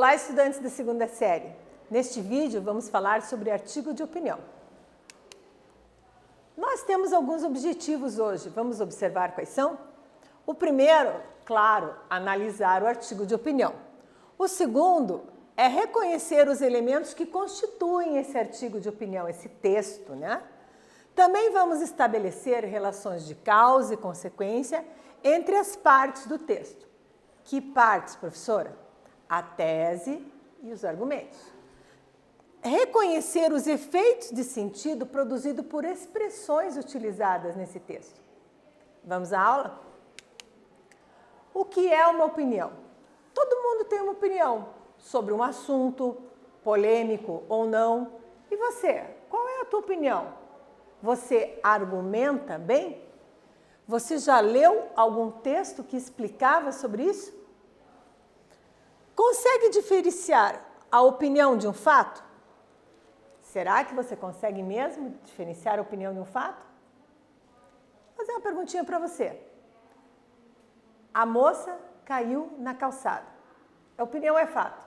Olá, estudantes da segunda série. Neste vídeo, vamos falar sobre artigo de opinião. Nós temos alguns objetivos hoje. Vamos observar quais são? O primeiro, claro, analisar o artigo de opinião. O segundo é reconhecer os elementos que constituem esse artigo de opinião, esse texto, né? Também vamos estabelecer relações de causa e consequência entre as partes do texto. Que partes, professora? A tese e os argumentos. Reconhecer os efeitos de sentido produzidos por expressões utilizadas nesse texto. Vamos à aula? O que é uma opinião? Todo mundo tem uma opinião sobre um assunto, polêmico ou não. E você? Qual é a tua opinião? Você argumenta bem? Você já leu algum texto que explicava sobre isso? Consegue diferenciar a opinião de um fato? Será que você consegue mesmo diferenciar a opinião de um fato? Vou fazer uma perguntinha para você. A moça caiu na calçada. A opinião é fato?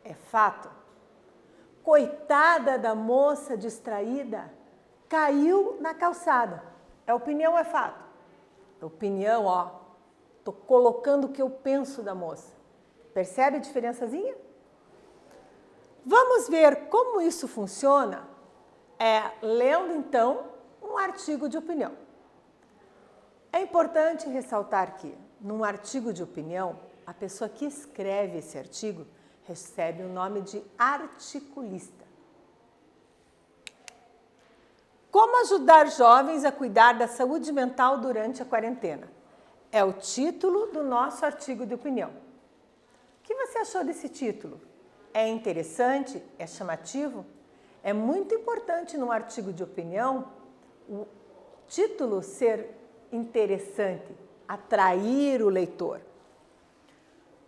É fato. Coitada da moça distraída, caiu na calçada. É opinião ou é fato? É opinião, ó. Estou colocando o que eu penso da moça. Percebe a diferençazinha? Vamos ver como isso funciona lendo, então, um artigo de opinião. É importante ressaltar que, num artigo de opinião, a pessoa que escreve esse artigo recebe o nome de articulista. Como ajudar jovens a cuidar da saúde mental durante a quarentena? É o título do nosso artigo de opinião. O que você achou desse título? É interessante? É chamativo? É muito importante num artigo de opinião o título ser interessante, atrair o leitor.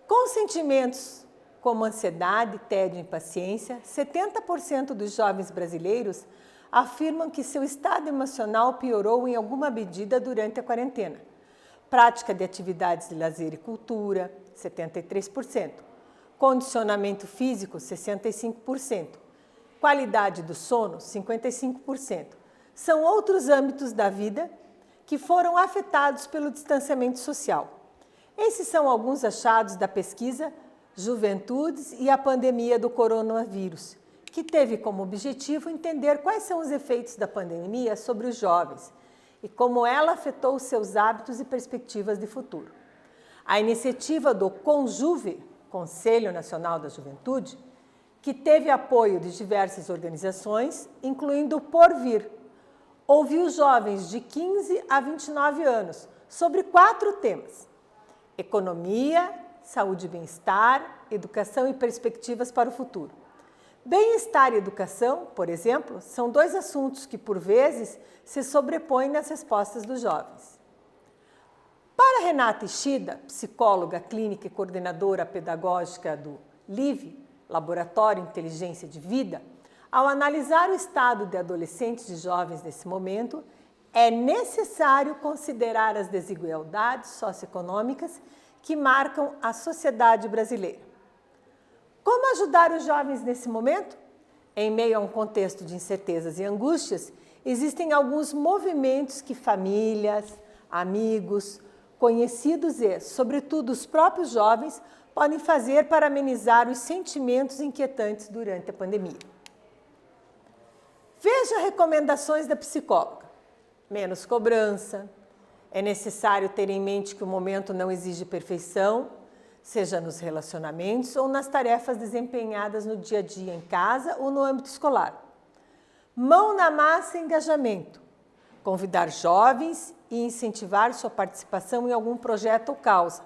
Com sentimentos como ansiedade, tédio e impaciência, 70% dos jovens brasileiros afirmam que seu estado emocional piorou em alguma medida durante a quarentena. Prática de atividades de lazer e cultura, 73%. Condicionamento físico, 65%. Qualidade do sono, 55%. São outros âmbitos da vida que foram afetados pelo distanciamento social. Esses são alguns achados da pesquisa Juventudes e a pandemia do coronavírus, que teve como objetivo entender quais são os efeitos da pandemia sobre os jovens e como ela afetou os seus hábitos e perspectivas de futuro. A iniciativa do CONJUVE, Conselho Nacional da Juventude, que teve apoio de diversas organizações, incluindo o Porvir, ouviu jovens de 15 a 29 anos sobre 4 temas: economia, saúde e bem-estar, educação e perspectivas para o futuro. Bem-estar e educação, por exemplo, são 2 assuntos que, por vezes, se sobrepõem nas respostas dos jovens. Para Renata Ishida, psicóloga clínica e coordenadora pedagógica do LIVE, Laboratório Inteligência de Vida, ao analisar o estado de adolescentes e jovens nesse momento, é necessário considerar as desigualdades socioeconômicas que marcam a sociedade brasileira. Como ajudar os jovens nesse momento? Em meio a um contexto de incertezas e angústias, existem alguns movimentos que famílias, amigos, conhecidos e, sobretudo, os próprios jovens podem fazer para amenizar os sentimentos inquietantes durante a pandemia. Veja recomendações da psicóloga. Menos cobrança. É necessário ter em mente que o momento não exige perfeição, seja nos relacionamentos ou nas tarefas desempenhadas no dia a dia em casa ou no âmbito escolar. Mão na massa e engajamento. Convidar jovens e incentivar sua participação em algum projeto ou causa,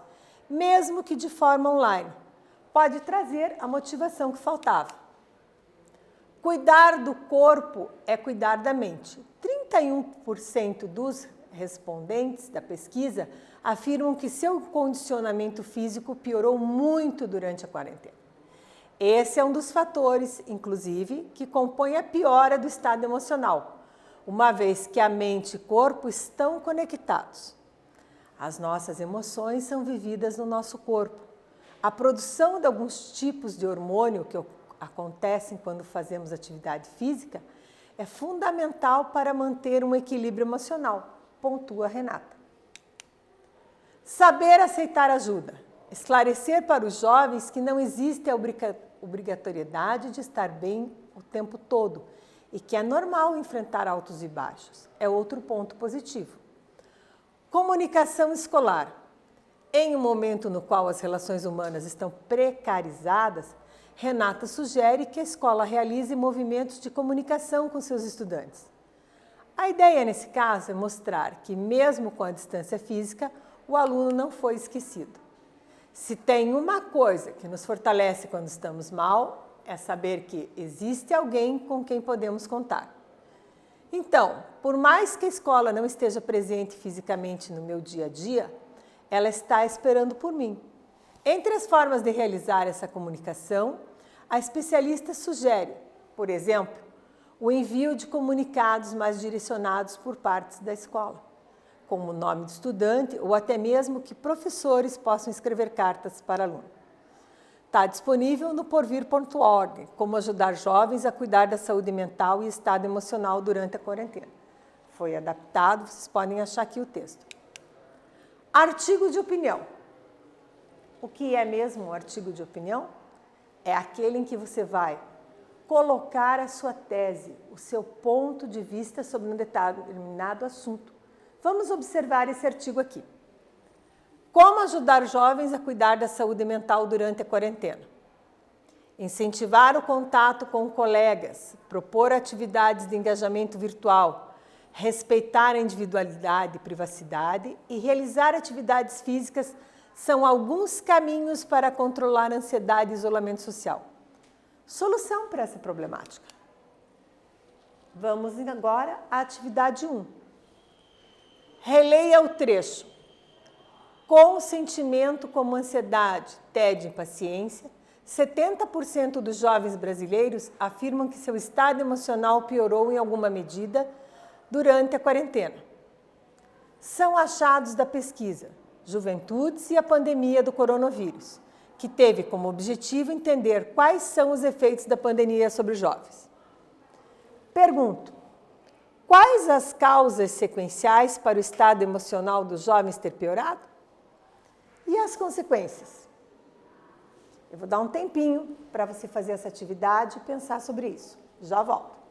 mesmo que de forma online. Pode trazer a motivação que faltava. Cuidar do corpo é cuidar da mente. 31% dos respondentes da pesquisa afirmam que seu condicionamento físico piorou muito durante a quarentena. Esse é um dos fatores, inclusive, que compõe a piora do estado emocional, uma vez que a mente e corpo estão conectados. As nossas emoções são vividas no nosso corpo. A produção de alguns tipos de hormônio que acontecem quando fazemos atividade física é fundamental para manter um equilíbrio emocional, pontua Renata. Saber aceitar ajuda. Esclarecer para os jovens que não existe a obrigatoriedade de estar bem o tempo todo e que é normal enfrentar altos e baixos. É outro ponto positivo. Comunicação escolar. Em um momento no qual as relações humanas estão precarizadas, Renata sugere que a escola realize movimentos de comunicação com seus estudantes. A ideia, nesse caso, é mostrar que, mesmo com a distância física, o aluno não foi esquecido. Se tem uma coisa que nos fortalece quando estamos mal, é saber que existe alguém com quem podemos contar. Então, por mais que a escola não esteja presente fisicamente no meu dia a dia, ela está esperando por mim. Entre as formas de realizar essa comunicação, a especialista sugere, por exemplo, o envio de comunicados mais direcionados por partes da escola, como o nome do estudante ou até mesmo que professores possam escrever cartas para aluno. Está disponível no porvir.org, como ajudar jovens a cuidar da saúde mental e estado emocional durante a quarentena. Foi adaptado, vocês podem achar aqui o texto. Artigo de opinião. O que é mesmo um artigo de opinião? É aquele em que você vai colocar a sua tese, o seu ponto de vista sobre um determinado assunto. Vamos observar esse artigo aqui. Como ajudar jovens a cuidar da saúde mental durante a quarentena? Incentivar o contato com colegas, propor atividades de engajamento virtual, respeitar a individualidade e privacidade e realizar atividades físicas são alguns caminhos para controlar a ansiedade e isolamento social. Solução para essa problemática. Vamos agora à atividade 1. Releia o trecho. Com sentimento como ansiedade, tédio e impaciência, 70% dos jovens brasileiros afirmam que seu estado emocional piorou em alguma medida durante a quarentena. São achados da pesquisa Juventudes e a Pandemia do Coronavírus, que teve como objetivo entender quais são os efeitos da pandemia sobre os jovens. Pergunto: quais as causas sequenciais para o estado emocional dos jovens ter piorado? E as consequências? Eu vou dar um tempinho para você fazer essa atividade e pensar sobre isso. Já volto.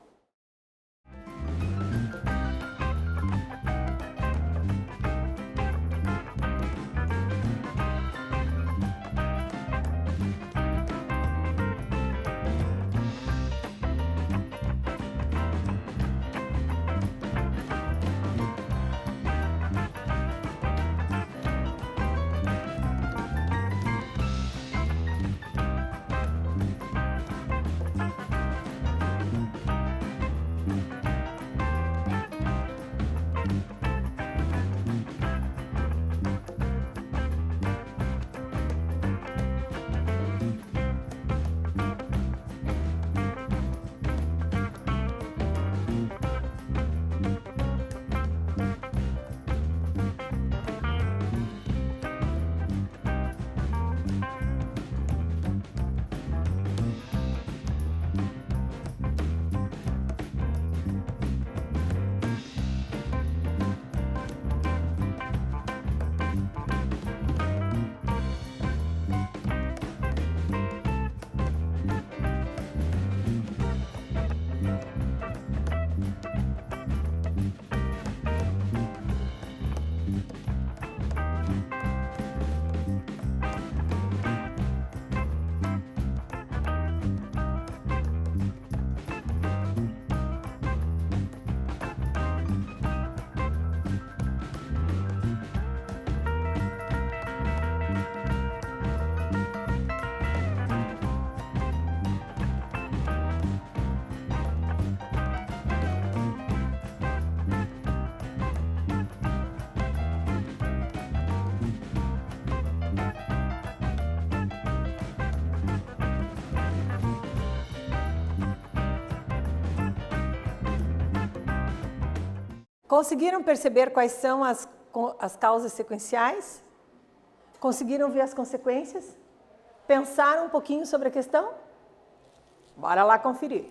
Conseguiram perceber quais são as causas sequenciais? Conseguiram ver as consequências? Pensaram um pouquinho sobre a questão? Bora lá conferir.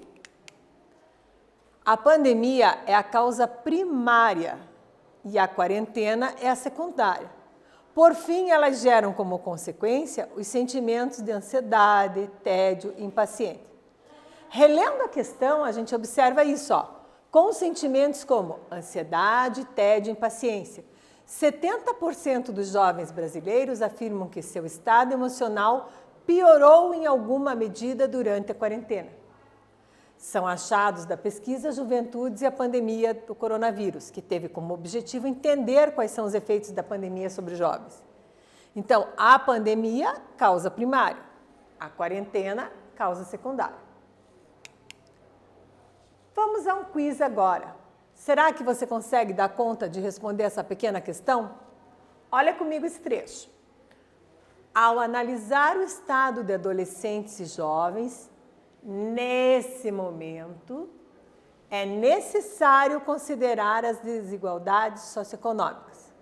A pandemia é a causa primária e a quarentena é a secundária. Por fim, elas geram como consequência os sentimentos de ansiedade, tédio e impaciência. Relendo a questão, a gente observa isso, ó, com sentimentos como ansiedade, tédio e impaciência. 70% dos jovens brasileiros afirmam que seu estado emocional piorou em alguma medida durante a quarentena. São achados da pesquisa Juventudes e a Pandemia do Coronavírus, que teve como objetivo entender quais são os efeitos da pandemia sobre os jovens. Então, a pandemia, causa primária, a quarentena, causa secundária. Vamos a um quiz agora. Será que você consegue dar conta de responder essa pequena questão? Olha comigo esse trecho. Ao analisar o estado de adolescentes e jovens, nesse momento, é necessário considerar as desigualdades socioeconômicas.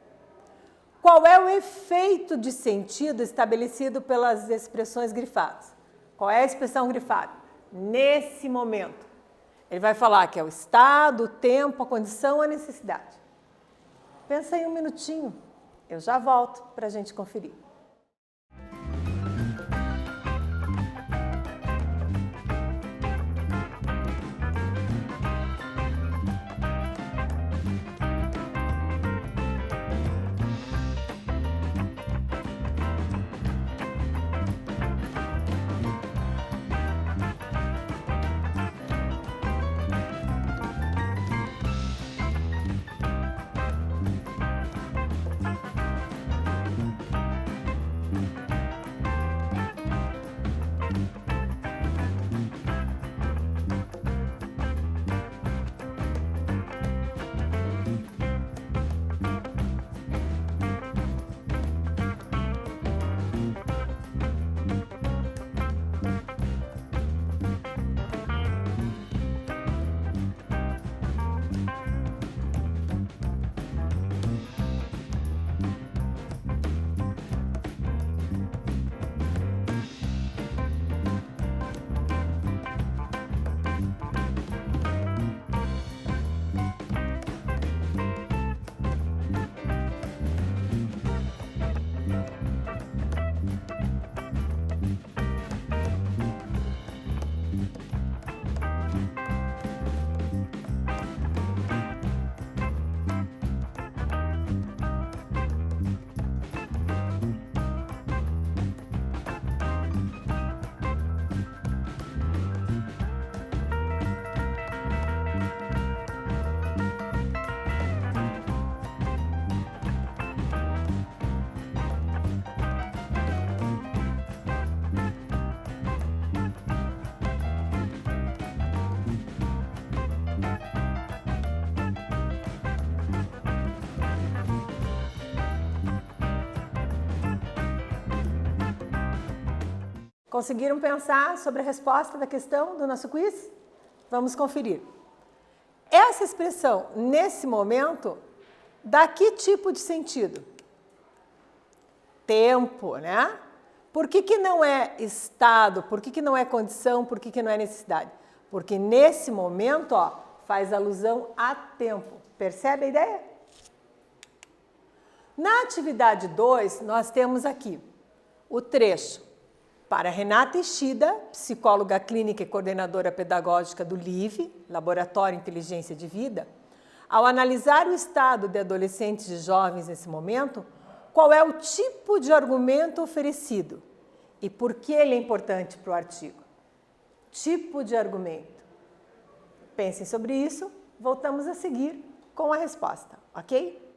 Qual é o efeito de sentido estabelecido pelas expressões grifadas? Qual é a expressão grifada? Nesse momento. Ele vai falar que é o estado, o tempo, a condição, a necessidade. Pensa aí um minutinho. Eu já volto para a gente conferir. Conseguiram pensar sobre a resposta da questão do nosso quiz? Vamos conferir. Essa expressão, nesse momento, dá que tipo de sentido? Tempo, né? Por que não é estado? Por que não é condição? Por que não é necessidade? Porque nesse momento, ó, faz alusão a tempo. Percebe a ideia? Na atividade 2, nós temos aqui o trecho para Renata Ishida, psicóloga clínica e coordenadora pedagógica do LIVE, Laboratório Inteligência de Vida. Ao analisar o estado de adolescentes e jovens nesse momento, qual é o tipo de argumento oferecido e por que ele é importante para o artigo? Tipo de argumento. Pensem sobre isso, voltamos a seguir com a resposta, ok?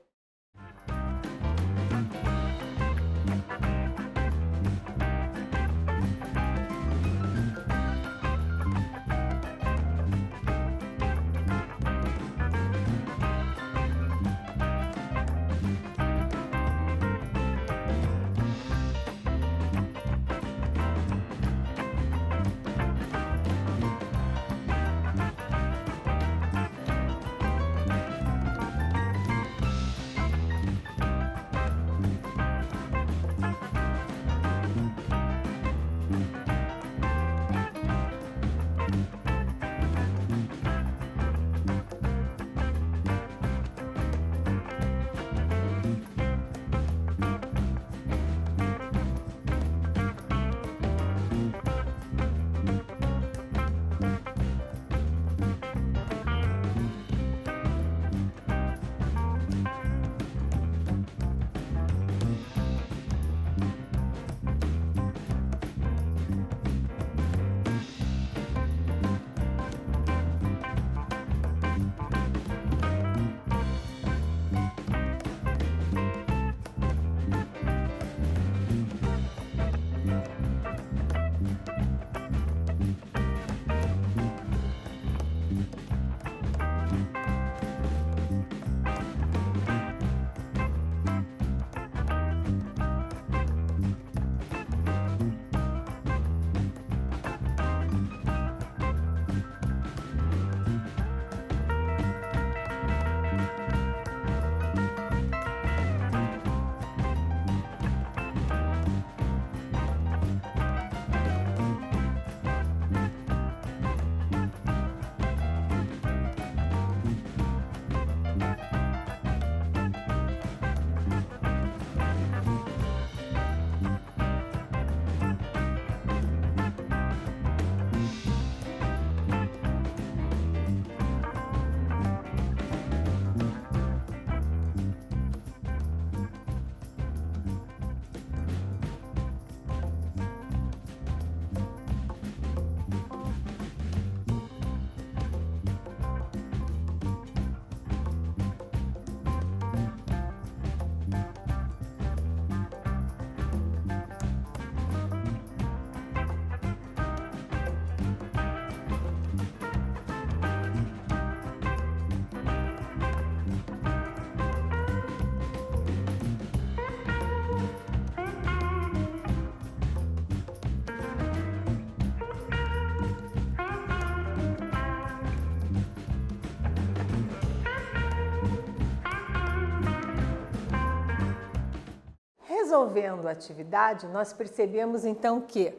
resolvendo a atividade, nós percebemos então que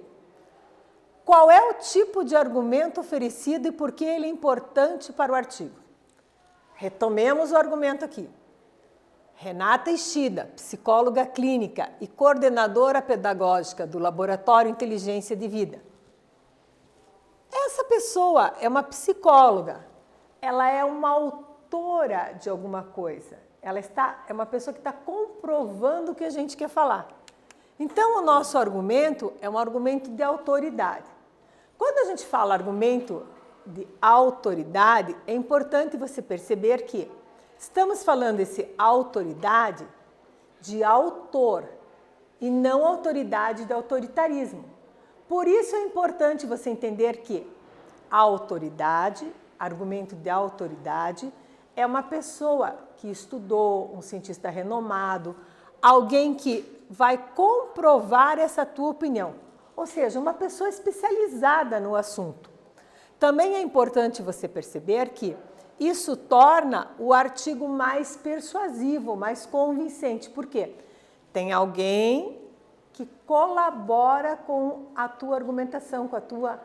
qual é o tipo de argumento oferecido e por que ele é importante para o artigo. Retomemos o argumento aqui. Renata Ishida, psicóloga clínica e coordenadora pedagógica do Laboratório Inteligência de Vida. Essa pessoa é uma psicóloga, ela é uma autora de alguma coisa, é uma pessoa que está comprovando o que a gente quer falar. Então, o nosso argumento é um argumento de autoridade. Quando a gente fala argumento de autoridade, é importante você perceber que estamos falando esse autoridade de autor e não autoridade de autoritarismo. Por isso é importante você entender que a autoridade, argumento de autoridade, é uma pessoa que estudou, um cientista renomado, alguém que vai comprovar essa tua opinião, ou seja, uma pessoa especializada no assunto. Também é importante você perceber que isso torna o artigo mais persuasivo, mais convincente. Por quê? Tem alguém que colabora com a tua argumentação, com a tua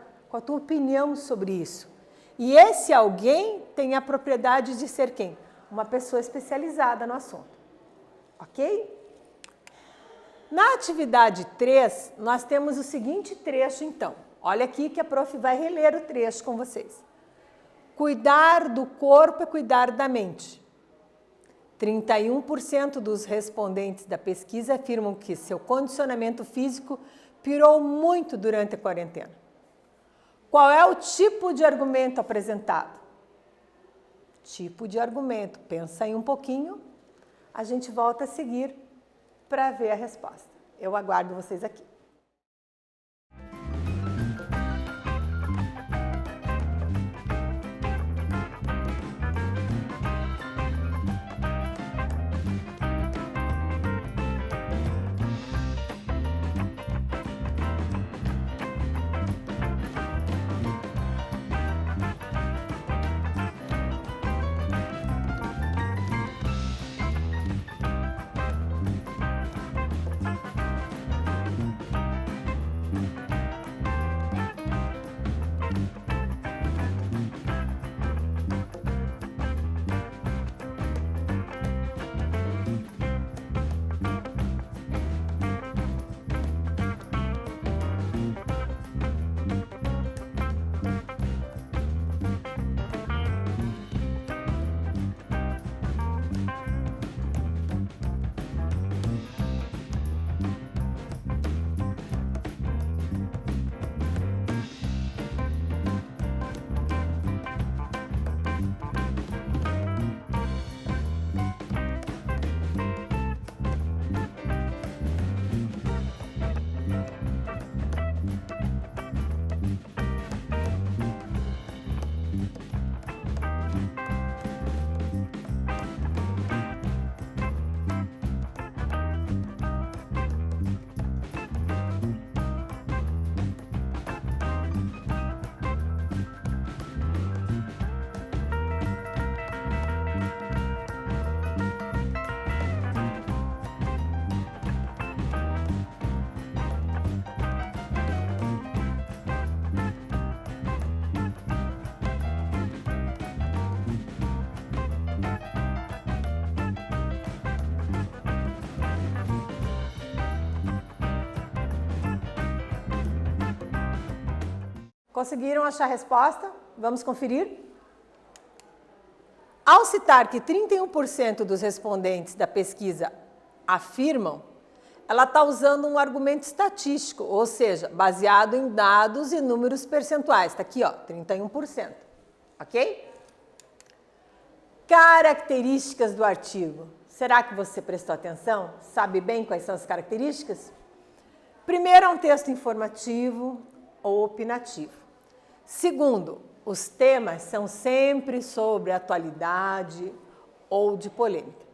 opinião sobre isso. E esse alguém tem a propriedade de ser quem? Uma pessoa especializada no assunto. Ok? Na atividade 3, nós temos o seguinte trecho, então. Olha aqui que a prof vai reler o trecho com vocês. Cuidar do corpo é cuidar da mente. 31% dos respondentes da pesquisa afirmam que seu condicionamento físico piorou muito durante a quarentena. Qual é o tipo de argumento apresentado? Tipo de argumento. Pensa aí um pouquinho. A gente volta a seguir para ver a resposta. Eu aguardo vocês aqui. Conseguiram achar a resposta? Vamos conferir? Ao citar que 31% dos respondentes da pesquisa afirmam, ela está usando um argumento estatístico, ou seja, baseado em dados e números percentuais. Está aqui, ó, 31%. Ok? Características do artigo. Será que você prestou atenção? Sabe bem quais são as características? Primeiro, é um texto informativo ou opinativo. Segundo, os temas são sempre sobre atualidade ou de polêmica.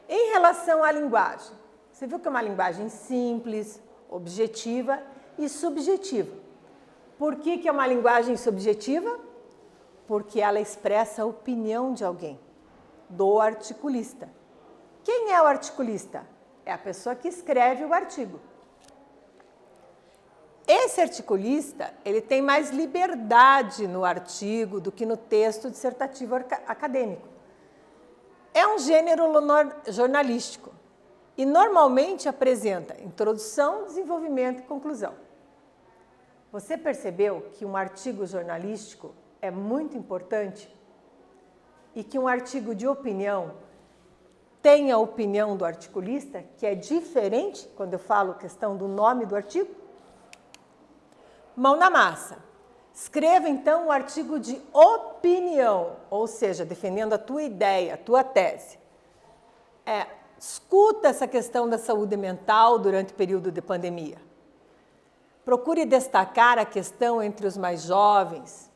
Em relação à linguagem, você viu que é uma linguagem simples, objetiva e subjetiva. Por que é uma linguagem subjetiva? Porque ela expressa a opinião de alguém, do articulista. Quem é o articulista? é a pessoa que escreve o artigo. Esse articulista, ele tem mais liberdade no artigo do que no texto dissertativo acadêmico. É um gênero jornalístico e normalmente apresenta introdução, desenvolvimento e conclusão. Você percebeu que um artigo jornalístico é muito importante e que um artigo de opinião tem a opinião do articulista, que é diferente quando eu falo questão do nome do artigo? Mão na massa. Escreva, então, um artigo de opinião, ou seja, defendendo a tua ideia, a tua tese. Discuta essa questão da saúde mental durante o período de pandemia. Procure destacar a questão entre os mais jovens.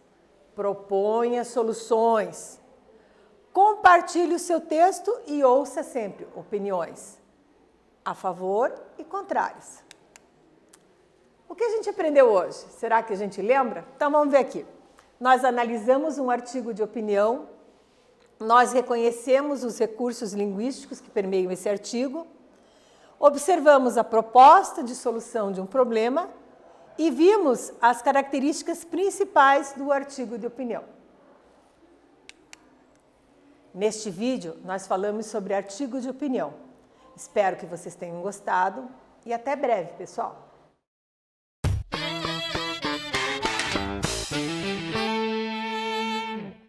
Proponha soluções. Compartilhe o seu texto e ouça sempre opiniões a favor e contrárias. O que a gente aprendeu hoje? Será que a gente lembra? Então vamos ver aqui. Nós analisamos um artigo de opinião, nós reconhecemos os recursos linguísticos que permeiam esse artigo, observamos a proposta de solução de um problema e vimos as características principais do artigo de opinião. Neste vídeo, nós falamos sobre artigo de opinião. Espero que vocês tenham gostado e até breve, pessoal!